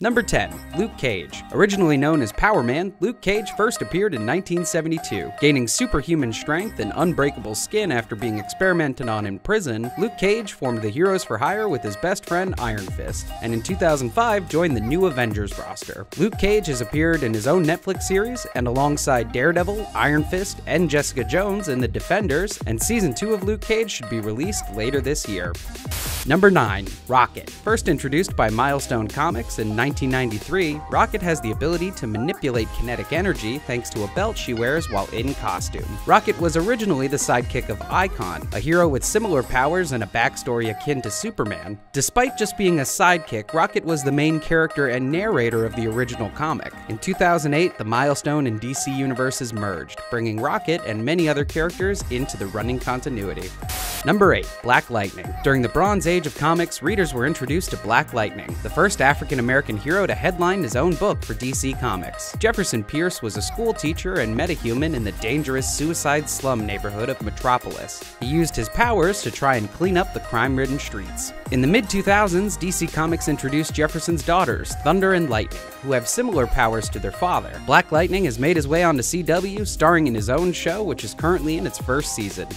Number 10. Luke Cage. Originally known as Power Man, Luke Cage first appeared in 1972. Gaining superhuman strength and unbreakable skin after being experimented on in prison, Luke Cage formed the Heroes for Hire with his best friend Iron Fist, and in 2005 joined the New Avengers roster. Luke Cage has appeared in his own Netflix series and alongside Daredevil, Iron Fist, and Jessica Jones in The Defenders, and Season 2 of Luke Cage should be released later this year. Number 9. Rocket. First introduced by Milestone Comics in 1993, Rocket has the ability to manipulate kinetic energy thanks to a belt she wears while in costume. Rocket was originally the sidekick of Icon, a hero with similar powers and a backstory akin to Superman. Despite just being a sidekick, Rocket was the main character and narrator of the original comic. In 2008, the Milestone and DC universes merged, bringing Rocket and many other characters into the running continuity. Number 8. Black Lightning. During the Bronze Age of comics, readers were introduced to Black Lightning, the first African-American hero to headline his own book for DC Comics. Jefferson Pierce was a school teacher and metahuman in the dangerous suicide slum neighborhood of Metropolis. He used his powers to try and clean up the crime-ridden streets. In the mid-2000s, DC Comics introduced Jefferson's daughters, Thunder and Lightning, who have similar powers to their father. Black Lightning has made his way onto CW, starring in his own show, which is currently in its first season.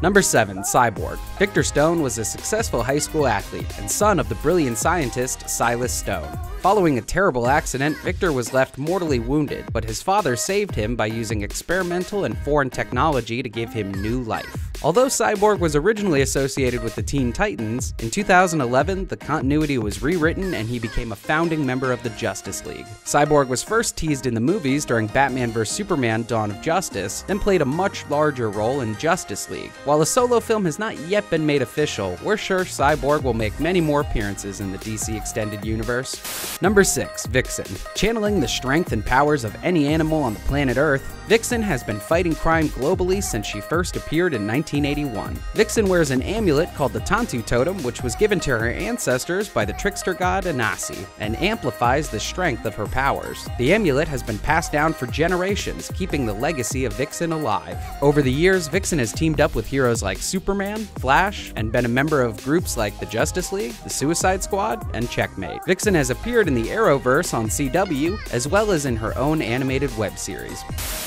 Number 7. Cyborg. Victor Stone was a successful high school athlete and son of the brilliant scientist Silas Stone. Following a terrible accident, Victor was left mortally wounded, but his father saved him by using experimental and foreign technology to give him new life. Although Cyborg was originally associated with the Teen Titans, in 2011 the continuity was rewritten and he became a founding member of the Justice League. Cyborg was first teased in the movies during Batman vs Superman: Dawn of Justice, then played a much larger role in Justice League. While a solo film has not yet been made official, we're sure Cyborg will make many more appearances in the DC Extended Universe. Number 6. Vixen. Channeling the strength and powers of any animal on the planet Earth, Vixen has been fighting crime globally since she first appeared in 1981. Vixen wears an amulet called the Tantu Totem, which was given to her ancestors by the trickster god Anasi, and amplifies the strength of her powers. The amulet has been passed down for generations, keeping the legacy of Vixen alive. Over the years, Vixen has teamed up with heroes like Superman, Flash, and been a member of groups like the Justice League, the Suicide Squad, and Checkmate. Vixen has appeared in the Arrowverse on CW, as well as in her own animated web series.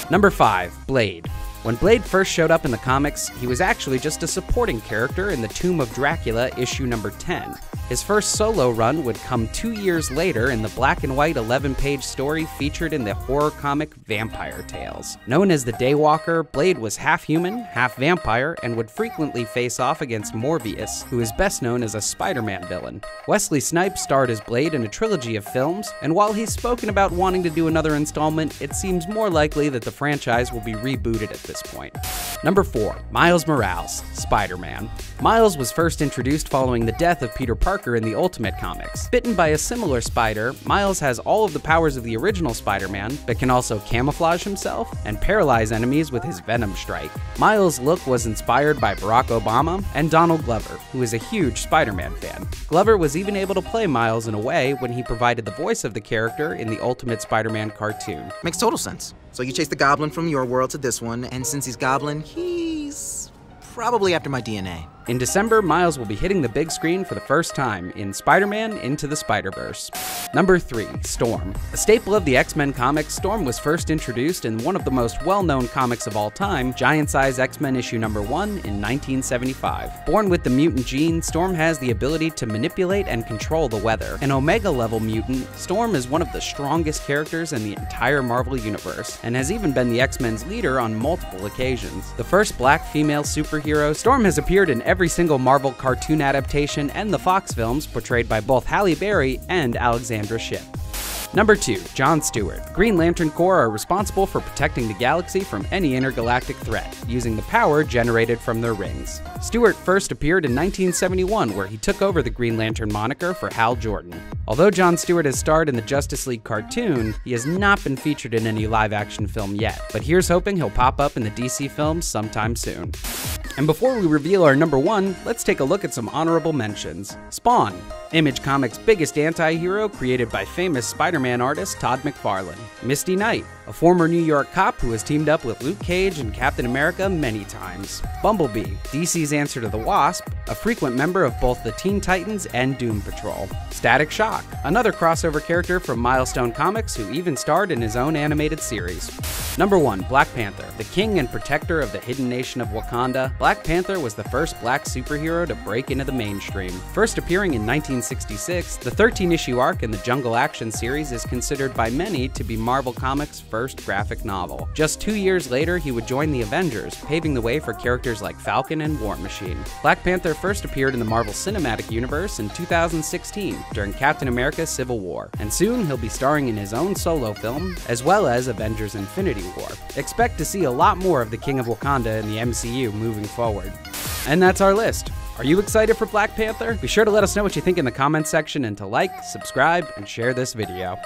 Number 5. Blade. When Blade first showed up in the comics, he was actually just a supporting character in the Tomb of Dracula issue number 10. His first solo run would come 2 years later in the black and white 11-page story featured in the horror comic Vampire Tales. Known as the Daywalker, Blade was half human, half vampire, and would frequently face off against Morbius, who is best known as a Spider-Man villain. Wesley Snipes starred as Blade in a trilogy of films, and while he's spoken about wanting to do another installment, it seems more likely that the franchise will be rebooted at this point. Number 4. Miles Morales, Spider-Man. Miles was first introduced following the death of Peter Parker in the Ultimate Comics. Bitten by a similar spider, Miles has all of the powers of the original Spider-Man, but can also camouflage himself and paralyze enemies with his Venom Strike. Miles' look was inspired by Barack Obama and Donald Glover, who is a huge Spider-Man fan. Glover was even able to play Miles in a way when he provided the voice of the character in the Ultimate Spider-Man cartoon. Makes total sense. So you chase the goblin from your world to this one, and since he's goblin, he's probably after my DNA. In December, Miles will be hitting the big screen for the first time in Spider-Man Into the Spider-Verse. Number 3. Storm. A staple of the X-Men comics, Storm was first introduced in one of the most well-known comics of all time, Giant Size X-Men issue number 1 in 1975. Born with the mutant gene, Storm has the ability to manipulate and control the weather. An Omega-level mutant, Storm is one of the strongest characters in the entire Marvel Universe, and has even been the X-Men's leader on multiple occasions. The first black female superhero, Storm has appeared in every single Marvel cartoon adaptation and the Fox films, portrayed by both Halle Berry and Alexandra Shipp. Number 2. John Stewart. The Green Lantern Corps are responsible for protecting the galaxy from any intergalactic threat, using the power generated from their rings. Stewart first appeared in 1971, where he took over the Green Lantern moniker for Hal Jordan. Although John Stewart has starred in the Justice League cartoon, he has not been featured in any live-action film yet, but here's hoping he'll pop up in the DC films sometime soon. And before we reveal our number 1, let's take a look at some honorable mentions. Spawn. Image Comics' biggest anti-hero, created by famous Spider-Man artist Todd McFarlane. Misty Knight, a former New York cop who has teamed up with Luke Cage and Captain America many times. Bumblebee, DC's answer to the Wasp, a frequent member of both the Teen Titans and Doom Patrol. Static Shock, another crossover character from Milestone Comics who even starred in his own animated series. Number 1. Black Panther. The king and protector of the hidden nation of Wakanda, Black Panther was the first black superhero to break into the mainstream. First appearing in 1966, the 13-issue arc in the Jungle Action series is considered by many to be Marvel Comics' first graphic novel. Just 2 years later, he would join the Avengers, paving the way for characters like Falcon and War Machine. Black Panther first appeared in the Marvel Cinematic Universe in 2016 during Captain America: Civil War, and soon he'll be starring in his own solo film, as well as Avengers: Infinity War. Expect to see a lot more of the King of Wakanda in the MCU moving forward. And that's our list. Are you excited for Black Panther? Be sure to let us know what you think in the comments section and to like, subscribe, and share this video.